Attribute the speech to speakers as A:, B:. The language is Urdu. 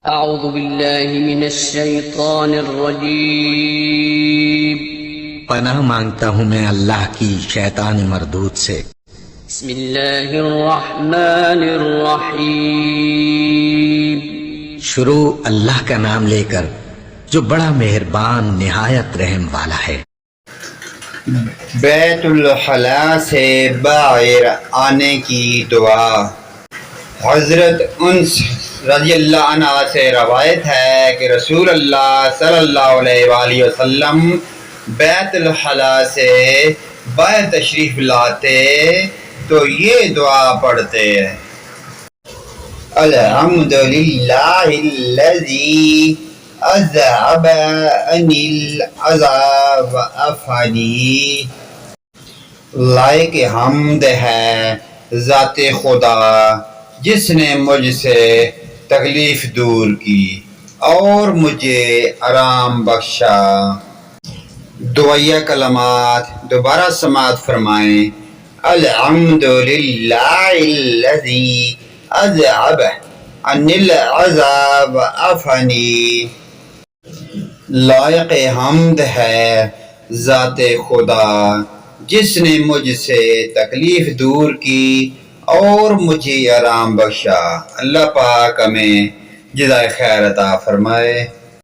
A: اعوذ باللہ من الشیطان الرجیم
B: پناہ مانگتا ہوں میں اللہ کی شیطان مردود سے۔
A: بسم اللہ الرحمن الرحیم
B: شروع اللہ کا نام لے کر جو بڑا مہربان نہایت رحم والا ہے۔
C: بیت الخلا سے باہر آنے کی دعا۔ حضرت انس رضی اللہ عنہ سے روایت ہے کہ رسول اللہ صلی اللہ علیہ وآلہ وسلم بیت الخلا سے باہر تشریف لاتے تو یہ دعا پڑھتے ہیں: الحمدللہ الذی اذهب عنی العذاب وعافانی۔ لائق حمد ہے ذات خدا جس نے مجھ سے تکلیف دور کی اور مجھے آرام بخشا۔ دعائیہ کلمات دوبارہ سماعت فرمائیں۔ الحمدللہ الذی اذهب عنی العذاب وعافانی۔ لائق حمد ہے ذات خدا جس نے مجھ سے تکلیف دور کی اور مجھے آرام بخشا۔ اللہ پاک ہمیں جزائے خیر عطا فرمائے۔